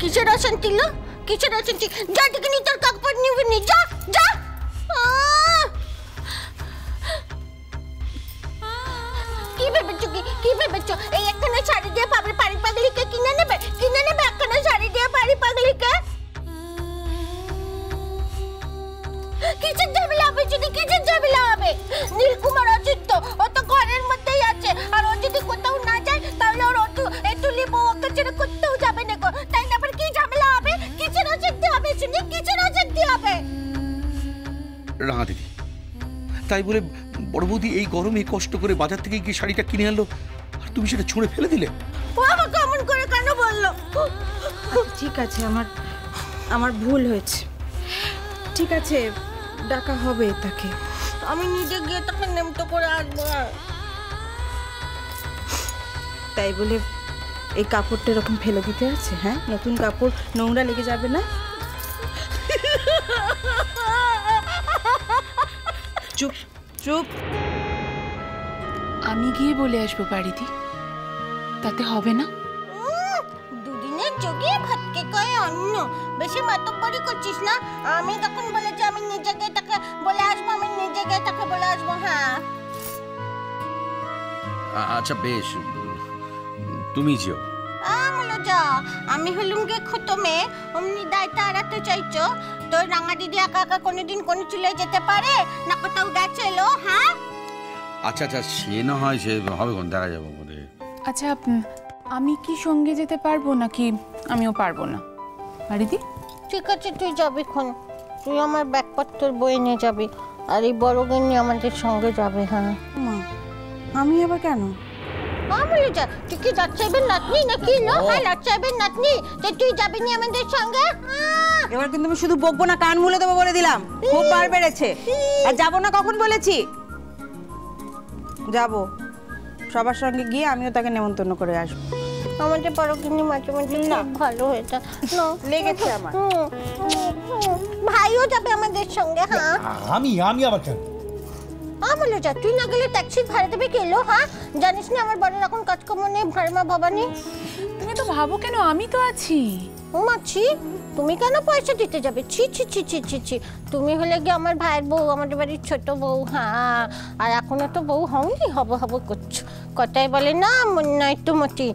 কিসের অশান্তি লো? কিসের অশান্তি? যা দেখে নি তোর কাপড় নিবি নি, যা যা। কি ভেবেছো? কি ভেবেছো এই একখানা শাড়ি দিয়ে পাগলি পাগলিকে কিনে নেবে? কিনে নেবে একখানা শাড়ি দিয়ে পাগলিকে? কিসের ঝামেলা হবে? যদি কিসের ঝামেলা হবে? নীলকুমার অচিন্ত ও তো ঘরের মধ্যেই আছে, আর ও যদি কোথাও না যায় তাহলে ওর এটুলি বউ ওকে ছেড়ে কোথাও যাবে না গো। তাই না? আবার কি ঝামেলা হবে? কিসের অশান্তি হবে শুনি? কিসের অশান্তি হবে? রাঙা দিদি, তাই বলে বড় বৌদি এই গরমে কষ্ট করে বাজার থেকে গিয়ে শাড়িটা কিনে আনলো, আর তুমি সেটা ছুঁড়ে ফেলে দিলে? ও আমাকে এমন করে কেন বললো? ঠিক আছে, আমার ভুল হয়েছে। ঠিক আছে, ডাকা হবে তাকে। আমি নিজে গিয়ে তাকে নেমতো করে আসবো। তাই বলে এই কাপড়টা এরকম ফেলে দিতে আছে? হ্যাঁ, নতুন কাপড় নোংরা লেগে যাবে না? চুপ চুপ। আমি গিয়ে বলে আসবো বাড়িতে, তাতে হবে না? দুদিনের যোগে ভাতকে কয়ে অন্য। বেশি মাতব্বরি করছিস না। আমি তখন বলেছি আমি নিজে গিয়ে তাকে বলে আসবো, আমি নিজে গিয়ে তাকে বলে আসবো। হ্যাঁ আচ্ছা বেশ, তুমি যেও। আমি হলুম গে খতমে, অমনি দায়িত্ব এড়াতে চাইছো? তোর রাঙা দিদি একা একা কোনোদিন কোনো চুলে যেতে পারে না? কোথাও গেছিল? হ্যাঁ আচ্ছা আচ্ছা, সে না হয় সে হবে, কোন দেখা যাবো। আচ্ছা, আমি কি সঙ্গে যেতে পারবো নাকি আমিও পারবো না বাড়িতে? ঠিক আছে, তুই যাবি খন। তুই আমার ব্যাগপত্র বয়ে নিয়ে যাবি, আর এই বড় গিন্নি আমাদের সঙ্গে যাবে। হ্যাঁ মা, আমি আবার কেন? তুই কি যাচ্ছেবেন নাতনি নাকি? হ্যাঁ যাচ্ছেবেন নাতনি, তুই যাবি নি আমাদের সঙ্গে? এবার কিন্তু আমি শুধু বকবো না, কান মুলে দেবো বলে দিলাম। খুব বার বেড়েছে। আর যাবো না কখন বলেছি? যাবো, সবার সঙ্গে গিয়ে আমিও তাকে নেমন্তন্ন করে আসবো। আমাদের বড় গিন্নি মাঝে মাঝে ভালো হয়েছে লেগেছে আমার। ভাইও যাবে আমাদের সঙ্গে। হ্যাঁ আমি আবার কেন? বলে যা, তুই না গেলে ট্যাক্সি ভাড়া দেবে কেলো? হ্যাঁ জানিস না আমার বড় এখন কাজকর্ম নেই, ভাড়া ভাবা নেই। তুমি তো ভাবো কেন, আমি তো আছি। মাছি, তুমি কেন পয়সা দিতে যাবে? ছি ছি ছি ছি ছি ছি। তুমি হলে গিয়ে আমার ভাইয়ের বউ, আমাদের বাড়ির ছোট বউ। হ্যাঁ, আর এখনো তো বউ হওনি, হব হব করছো। কথাই বলে না, নয় তো মতি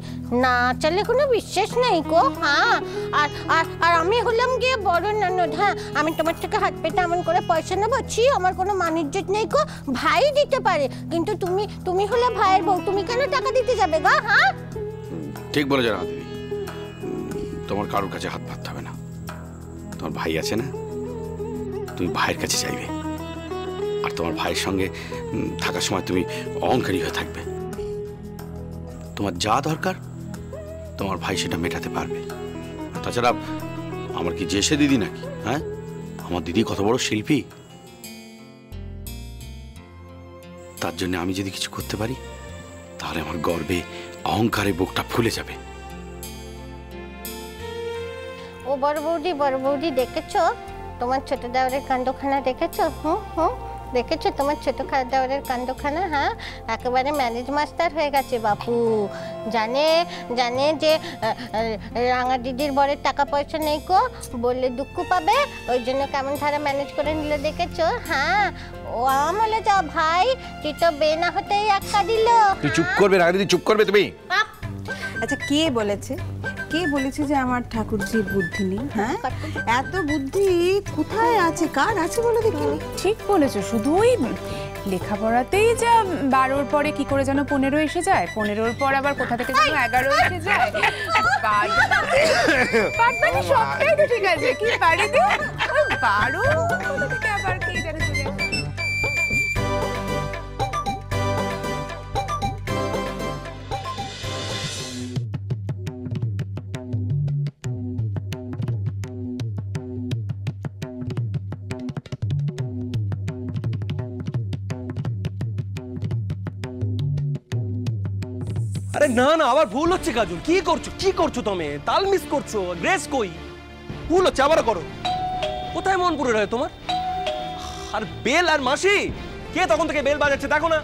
না চলে কোনো বিশ্বাস নেই গো। হ্যাঁ, আর আর আর আমি হলাম গিয়ে বড় ননদ। হ্যাঁ, আমি তোমার থেকে হাত পেতে এমন করে পয়সা নেবো? ছি, আমার কোনো মান-ইজ্জত নেই গো। ভাই দিতে পারে, কিন্তু তুমি হলে ভাইয়ের বউ, তুমি কেন টাকা দিতে যাবে গো? হ্যাঁ ঠিক বলে যারা দিদি, তোমার কারোর কাছে হাত পাততে হবে না। তোমার ভাই আছে না, তুমি ভাইয়ের কাছে চাইবে, আর তোমার ভাইয়ের সঙ্গে থাকার সময় তুমি অহংকারী হয়ে থাকবে। তোমার যা দরকার তোমার ভাই সেটা মেটাতে পারবে। তাছাড়া আমার কি জেসে দিদি নাকি? হ্যাঁ, আমার দিদি কত বড় শিল্পী, তার জন্য আমি যদি কিছু করতে পারি তাহলে আমার গর্বে অহংকারে বুকটা ফুলে যাবে। ও বড় বৌদি দেখেছো তোমার ছোট দেওরের কাণ্ডখানা? দেখেছো? দেখেছো তোমার ছোট দেওরের কাণ্ডখানা? হ্যাঁ, একেবারে ম্যানেজ মাস্টার হয়ে গেছে বাপু। জানে যে রাঙা দিদির বরের টাকা পয়সা নেই কো, বললে দুঃখ পাবে, ওই জন্য কেমন ধারা ম্যানেজ করে নিল। দেখেছো? হ্যাঁ, ও আমলে যা ভাই, তুই তো বে না হতেই একা দিল। তুই চুপ করবে রাঙা দিদি, চুপ করবে তুমি। আচ্ছা, কে বলেছে যে আমার ঠাকুরজির বুদ্ধি নেই? হ্যাঁ, এত বুদ্ধি কোথায় আছে, কার আছে বলে দেখিনি। ঠিক বলেছো, শুধু ওই লেখাপড়াতেই যা 12র পরে কি করে যেন 15 এসে যায়, 15র পর আবার কোথা থেকে যেন 11 এসে যায়। সবটাই তো ঠিক আছে, কি বাড়িতে 12 কোথা থেকে আবার কি যেন চলে আসে। আরে না না, আবার ভুল হচ্ছে কাজল। কি করছো তুমি? তাল মিস করছো। গ্রেস কই? ভুল হচ্ছে, আবার করো। কোথায় মন পুরে রয় তোমার? আর বেল আর মাসি কে তখন থেকে বেল বাজাচ্ছে দেখো না?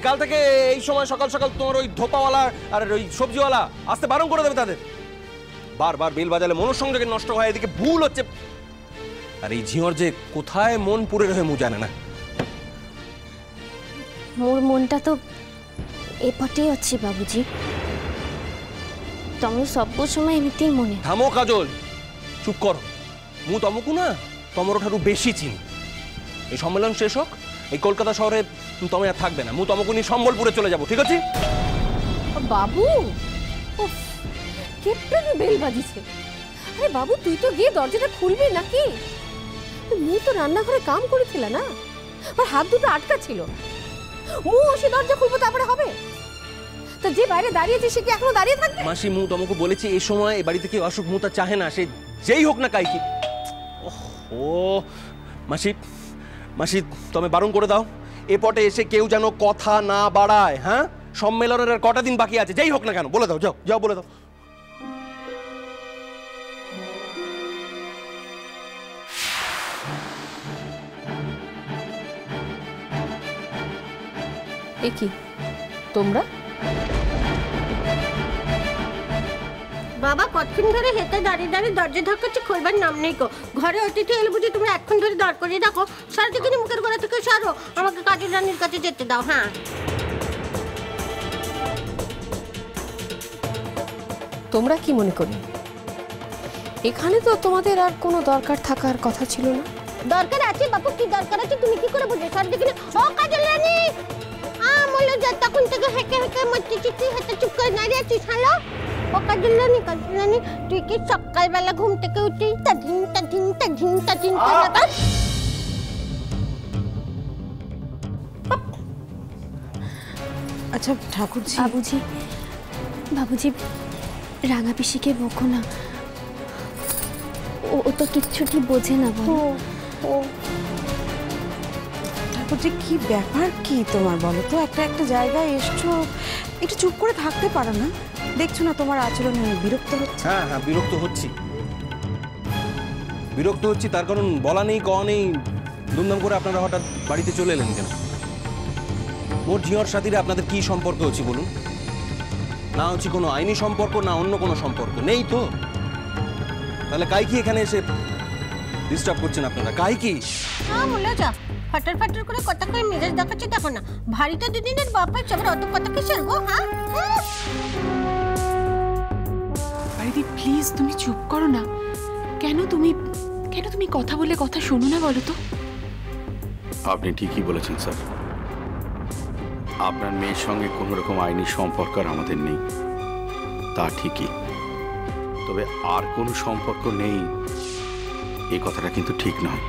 কাল থেকে এই সময় সকাল সকাল তোমার ওই ধোপাওয়ালা আর ওই সবজিওয়ালা আসতে বারণ করে দেবে তাদের। বারবার বেল বাজালে মনোসংযোগ নষ্ট হয়, এদিকে ভুল হচ্ছে। আর এই ঝিওর যে কোথায় মন পুরে রহে মু জানে না। মোর মনটা তো এপটেই ଅଛି বাবুজি। ତମେ ସବୁ সময় এমনিতেই মনে। থামো কাজল, চুপ কর। মু তমকু না তোমার ঠারু বেশি চিনি। এই সম্মেলন শেষ হোক, এই কলকাতা শহরে তুমি আর থাকবে না। মু তমকু নিয়ে সম্বলপুরে চলে যাব, ঠিক আছে? বাবু উফ, কেপটানি বেল বাজিছে। আরে বাবু তুই তো গিয়ে দরজাটা খুলবি নাকি? মু তো রান্নাঘরে কাম করেছিল না, আর হাত দুটো আটকা ছিল। মু সে দরজা খুলবো তারপরে হবে? তো যে বাইরে দাঁড়িয়েছে সে কি এখনো দাঁড়িয়ে থাকবে? মাসি, মু তোমাকে বলেছি এই সময় এই বাড়িতে কেউ আসুক, মু তা চাহে না। সে যেই হোক না কাই কি। ও মাসি, মাসি তুমি বারণ করে দাও, এপটে এসে কেউ যেন কথা না বাড়ায়। হ্যাঁ, সম্মেলনের আর কটা দিন বাকি আছে, যেই হোক না কেন বলে দাও। যাও যাও, বলে দাও। এ কি তোমরা? বাবা কতক্ষণ ধরে হেঁটে দাঁড়িয়ে দাঁড়িয়ে দরজা ধাক্কাচ্ছে, খোলবার নাম নেই গো। ঘরে অতিথি এলে বুঝি তোমরা এক্ষণ ধরে দাঁড় করিয়ে রাখো? সারাদিকে মুখের গোড়া থেকে সারো, আমাকে কাজের রানীর কাছে যেতে দাও। হ্যাঁ, তোমরা কি মনে করি এখানে তো তোমাদের আর কোনো দরকার থাকার কথা ছিল না? দরকার আছে বাপু। কি দরকার আছে তুমি কি করে বুঝলে? সারাদিকে ও কাজের রানী আমলে যা তখন থেকে হেঁকে হেঁকে মরতে চিঠি হাতে চুপ করে দাঁড়িয়ে আছিস। হ্যালো ও কাজের রানী, তুই কি সকালবেলা ঘুম থেকে উঠেই তা ধিনটা ধিনটা ধিনটা ধিনটা ব্যাপার? আচ্ছা ঠাকুরজি, বাবুজি, বাবুজি রাঙা পিসিকে বকো না, ও তো কিচ্ছুটি বোঝে না। বলো ঠাকুরজি কি ব্যাপার কি তোমার বলো তো? একটা একটা জায়গায় এসছো, একটু চুপ করে থাকতে পারো না? দেখছো না তোমার আচরণে বিরক্ত হচ্ছে? হ্যাঁ হ্যাঁ, বিরক্ত হচ্ছি। বিরক্ত হচ্ছি তার কারণ বলা নেই কওয়া নেই, ধুমধাম করে আপনারা হঠাৎ বাড়িতে চলে এলেন কেন? মোর ঝিওর সাথীরা আপনাদের কি সম্পর্ক হচ্ছে বলুন? না হচ্ছে কোনো আইনি সম্পর্ক, না অন্য কোনো সম্পর্ক নেই তো? তাহলে কাই কি এখানে এসে ডিস্টার্ব করছেন আপনারা? কাই কি? হ্যাঁ বলে যা, ফাটার ফাটার করে কথা কই মেজাজ দেখাচ্ছে। দেখো না ভারীটা দুদিনের বাপার সবার অত কথা কিসের গো? হ্যাঁ বাড়িদি প্লিজ তুমি চুপ করো না। কেন তুমি কথা বলে কথা শোনো না বলো তো? আপনি ঠিকই বলেছেন স্যার, আপনার মেয়ের সঙ্গে কোনো রকম আইনি সম্পর্ক আর আমাদের নেই, তা ঠিকই। তবে আর কোনো সম্পর্ক নেই এই কথাটা কিন্তু ঠিক নয়।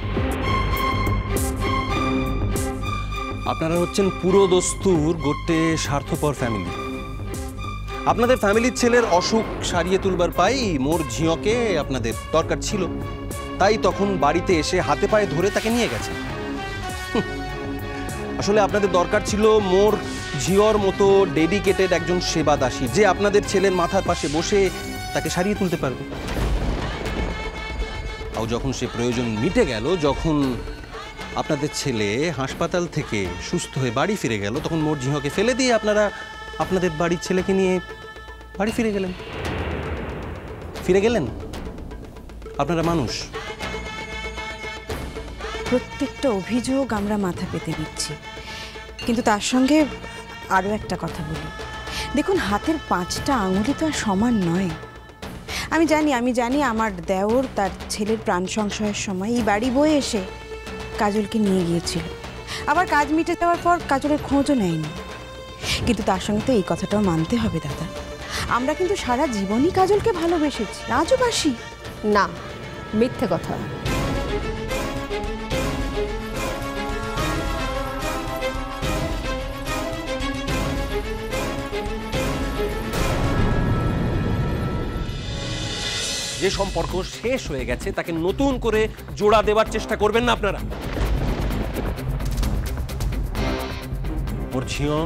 আপনারা হচ্ছেন পুরো দস্তুর গোটে স্বার্থপর ফ্যামিলি। আপনাদের ফ্যামিলির ছেলের অসুখ সারিয়ে তুলবার পাই মোর ঝিওকে আপনাদের দরকার ছিল, তাই তখন বাড়িতে এসে হাতে পায়ে ধরে তাকে নিয়ে গেছে। আসলে আপনাদের দরকার ছিল মোর ঝিওর মতো ডেডিকেটেড একজন সেবা দাসী, যে আপনাদের ছেলের মাথার পাশে বসে তাকে সারিয়ে তুলতে পারবে। আর যখন সে প্রয়োজন মিটে গেল, যখন আপনাদের ছেলে হাসপাতাল থেকে সুস্থ হয়ে বাড়ি ফিরে গেল, তখন মোর ঝিওকে ফেলে দিয়ে আপনারা আপনাদের বাড়ির ছেলেকে নিয়ে বাড়ি ফিরে গেলেন। আপনারা মানুষ। প্রত্যেকটা অভিযোগ আমরা মাথা পেতে নিচ্ছি, কিন্তু তার সঙ্গে আরও একটা কথা বলি। দেখুন, হাতের 5টা আঙুলি তো আর সমান নয়। আমি জানি আমার দেওর তার ছেলের প্রাণ সংশয়ের সময় এই বাড়ি বয়ে এসে কাজলকে নিয়ে গিয়েছিল, আবার কাজ মিটে যাওয়ার পর কাজলের খোঁজও নেয়নি। কিন্তু তার সঙ্গে তো এই কথাটাও মানতে হবে দাদা, আমরা কিন্তু সারা জীবনই কাজলকে ভালোবেসেছি, আজও বাসি। না, মিথ্যে কথা। যে সম্পর্ক শেষ হয়ে গেছে তাকে নতুন করে জোড়া দেওয়ার চেষ্টা করবেন না আপনারা। ওর ঝিও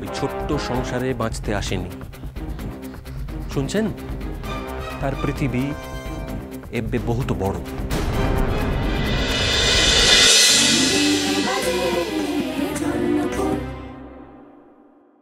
ওই ছোট্ট সংসারে বাঁচতে আসেনি, শুনছেন? তার পৃথিবী এবে বহুত বড়।